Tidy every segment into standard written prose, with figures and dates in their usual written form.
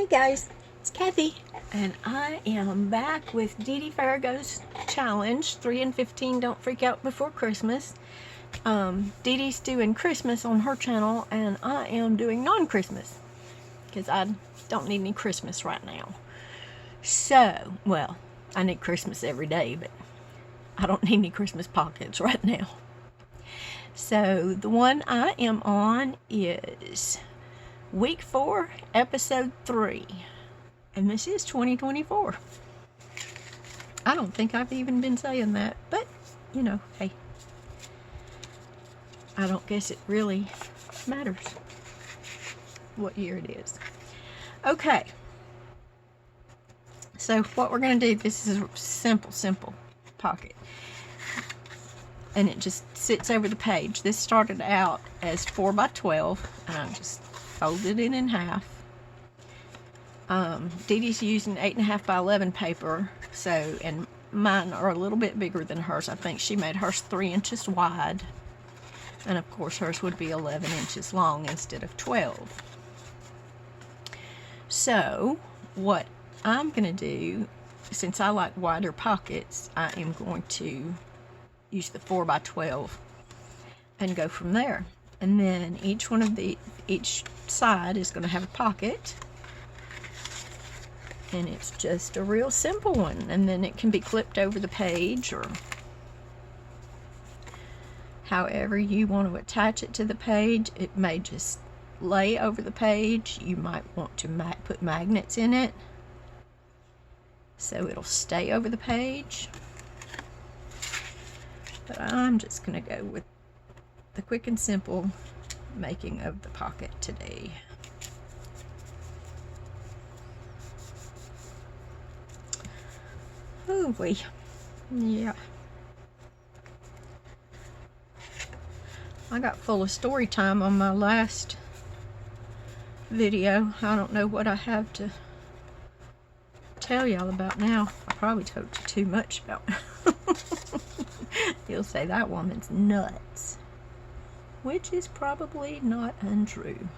Hey guys, it's Kathy, and I am back with Dee Dee Farragut's challenge, 3 and 15 Don't Freak Out Before Christmas. Dee Dee's doing Christmas on her channel, and I am doing non-Christmas, because I don't need any Christmas right now. So, well, I need Christmas every day, but I don't need any Christmas pockets right now. So, the one I am on is Week 4, Episode 3. And this is 2024. I don't think I've even been saying that, but, you know, hey. I don't guess it really matters what year it is. Okay. So, what we're going to do, this is a simple pocket. And it just sits over the page. This started out as 4 by 12, and I just folded it in half. Dee Dee's using 8.5 by 11 paper, so, and mine are a little bit bigger than hers. I think she made hers 3 inches wide, and of course hers would be 11 inches long instead of 12. So, what I'm going to do, since I like wider pockets, I am going to use the 4 by 12 and go from there. And then each side is going to have a pocket, and it's just a real simple one. And then it can be clipped over the page, or however you want to attach it to the page. It may just lay over the page. You might want to put magnets in it so it'll stay over the page. But I'm just going to go with the quick and simple making of the pocket today. Oh boy, yeah. I got full of story time on my last video. I don't know what I have to tell y'all about now. I probably told you too much about You'll say that woman's nuts, which is probably not untrue.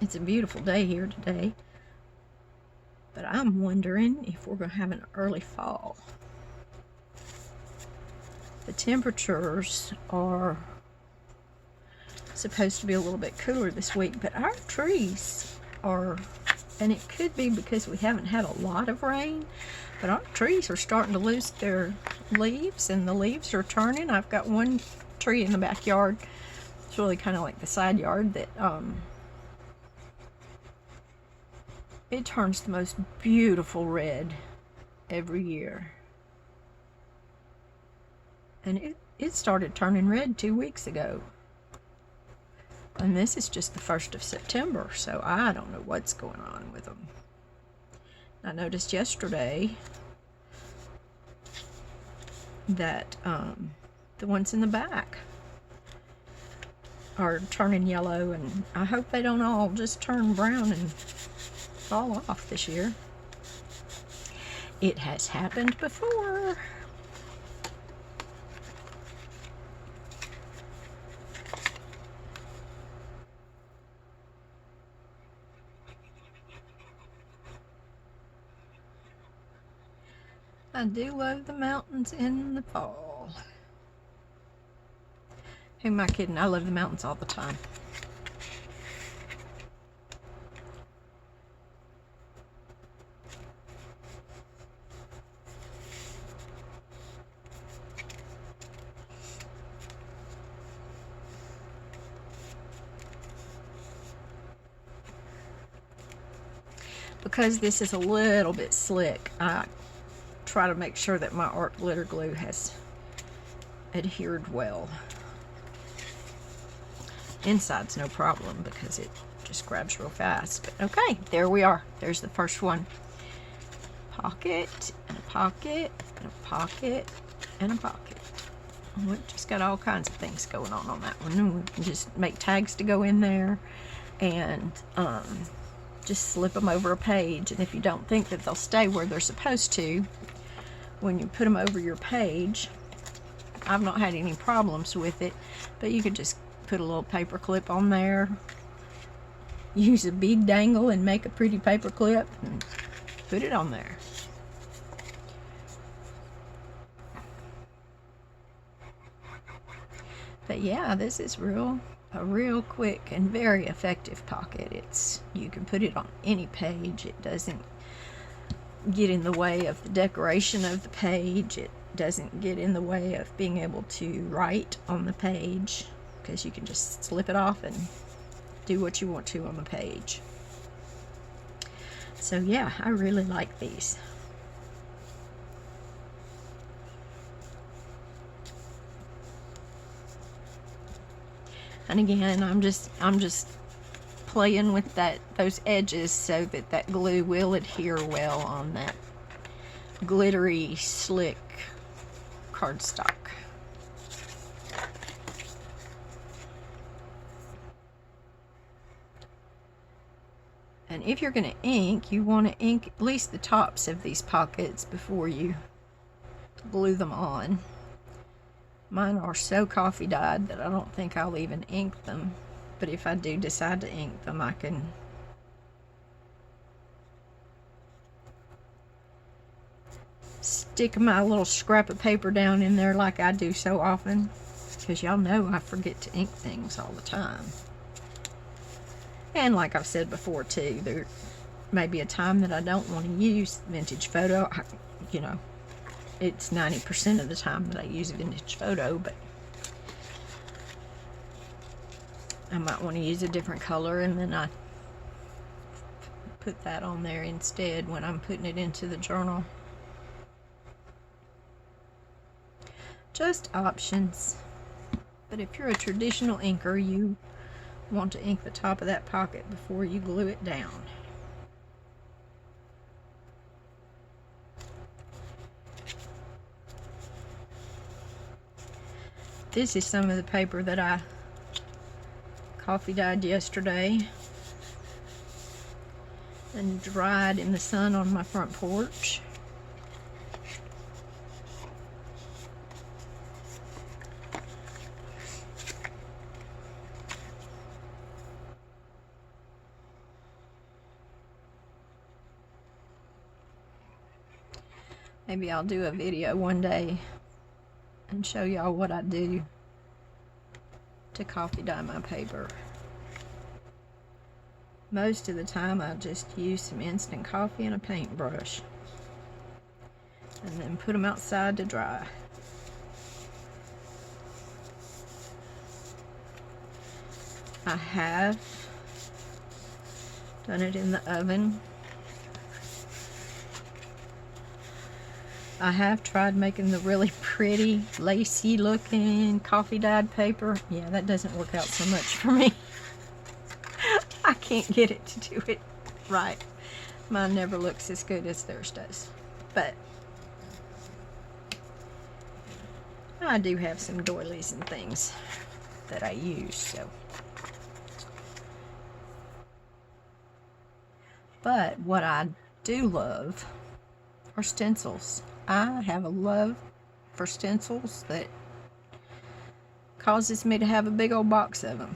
It's a beautiful day here today, but I'm wondering if we're going to have an early fall. The temperatures are supposed to be a little bit cooler this week, but our trees are, and it could be because we haven't had a lot of rain, but our trees are starting to lose their leaves, and the leaves are turning. I've got one tree in the backyard. It's really kind of like the side yard that it turns the most beautiful red every year. And it started turning red 2 weeks ago. And this is just the 1st of September, so I don't know what's going on with them. I noticed yesterday that the ones in the back are turning yellow, and I hope they don't all just turn brown and fall off this year. It has happened before. I do love the mountains in the fall. Who am I kidding? I love the mountains all the time. Because this is a little bit slick, I try to make sure that my art glitter glue has adhered well. Inside's no problem because it just grabs real fast. But okay, there we are. There's the first one. Pocket, and a pocket, and a pocket, and a pocket. We just got all kinds of things going on that one. We can just make tags to go in there, and just slip them over a page. And if you don't think that they'll stay where they're supposed to, when you put them over your page. I've not had any problems with it, but you could just put a little paper clip on there, use a bead dangle and make a pretty paper clip and put it on there. But yeah, this is a real quick and very effective pocket. You can put it on any page. It doesn't get in the way of the decoration of the page. It doesn't get in the way of being able to write on the page, because you can just slip it off and do what you want to on the page. So yeah, I really like these. And again, I'm just playing with those edges so that glue will adhere well on that glittery, slick cardstock. And if you're going to ink, you want to ink at least the tops of these pockets before you glue them on. Mine are so coffee dyed that I don't think I'll even ink them. But if I do decide to ink them, I can stick my little scrap of paper down in there like I do so often. Because y'all know I forget to ink things all the time. And like I've said before too, there may be a time that I don't want to use Vintage Photo. You know, it's 90% of the time that I use Vintage Photo, but I might want to use a different color, and then I put that on there instead when I'm putting it into the journal. Just options. But if you're a traditional inker, you want to ink the top of that pocket before you glue it down. This is some of the paper that I coffee dyed yesterday and dried in the sun on my front porch. Maybe I'll do a video one day and show y'all what I do to coffee dye my paper. Most of the time I just use some instant coffee and a paintbrush and then put them outside to dry. I have done it in the oven. I have tried making the really pretty, lacy looking coffee dyed paper. Yeah, that doesn't work out so much for me. I can't get it to do it right. Mine never looks as good as theirs does. But I do have some doilies and things that I use, so. But what I do love are stencils. I have a love for stencils that causes me to have a big old box of them.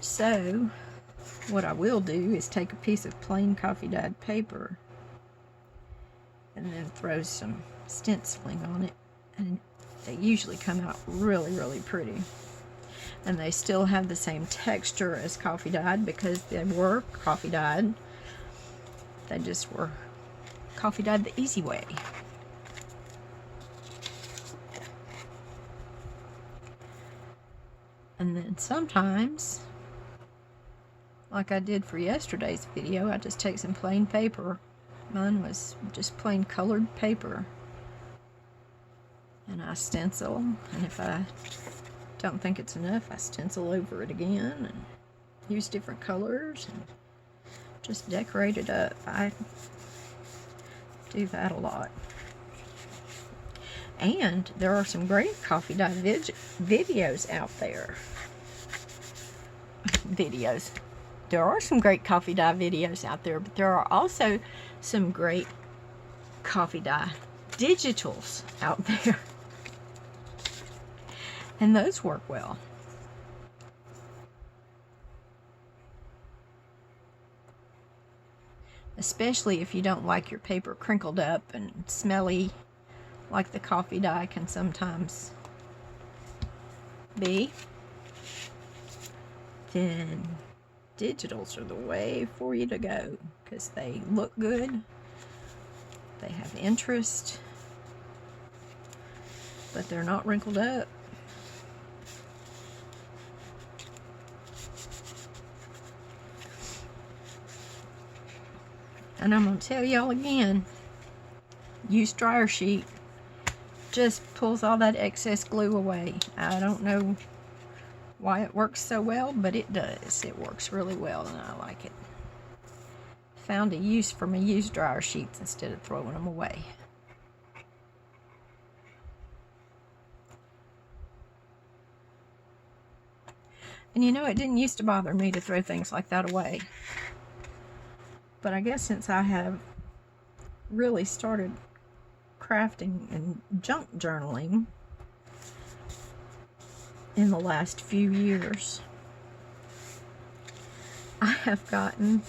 So what I will do is take a piece of plain coffee dyed paper and then throw some stenciling on it, and they usually come out really, really pretty. And they still have the same texture as coffee dyed because they were coffee dyed. They just were coffee dyed the easy way. And then sometimes, like I did for yesterday's video, I just take some plain paper. Mine was just plain colored paper. And I stencil, and if I don't think it's enough, I stencil over it again and use different colors and just decorate it up. I do that a lot. And there are some great coffee dye videos out there. Videos. there are some great coffee dye videos out there, but there are also some great coffee dye digitals out there. And those work well. Especially if you don't like your paper crinkled up and smelly like the coffee dye can sometimes be, then digitals are the way for you to go, because they look good, they have interest, but they're not wrinkled up. And I'm going to tell y'all again, use dryer sheet. Just pulls all that excess glue away. I don't know why it works so well, but it does. It works really well and I like it. Found a use for my used dryer sheets instead of throwing them away. And you know, it didn't used to bother me to throw things like that away. But I guess since I have really started crafting and junk journaling in the last few years, I have gotten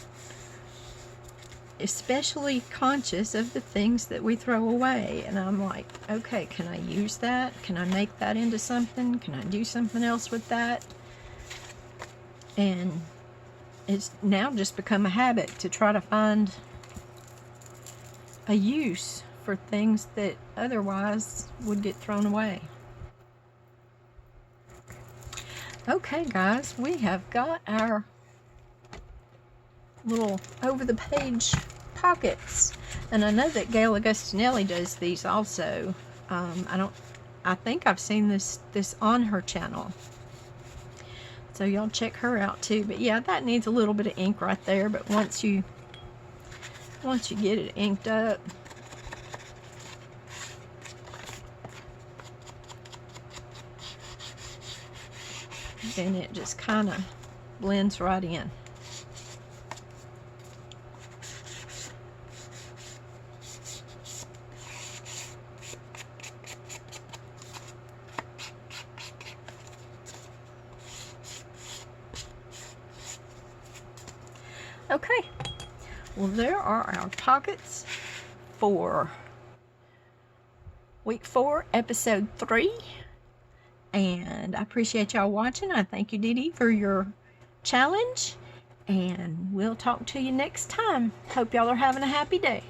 especially conscious of the things that we throw away. And I'm like, okay, can I use that? Can I make that into something? Can I do something else with that? And it's now just become a habit to try to find a use for things that otherwise would get thrown away. Okay, guys, we have got our little over-the-page pockets, and I know that Gail Augustinelli does these also. I think I've seen this on her channel. So y'all check her out too. But yeah, that needs a little bit of ink right there. But once you get it inked up, then it just kind of blends right in. Okay, well, there are our pockets for week 4, episode 3. And I appreciate y'all watching. I thank you, Dee Dee, for your challenge. And we'll talk to you next time. Hope y'all are having a happy day.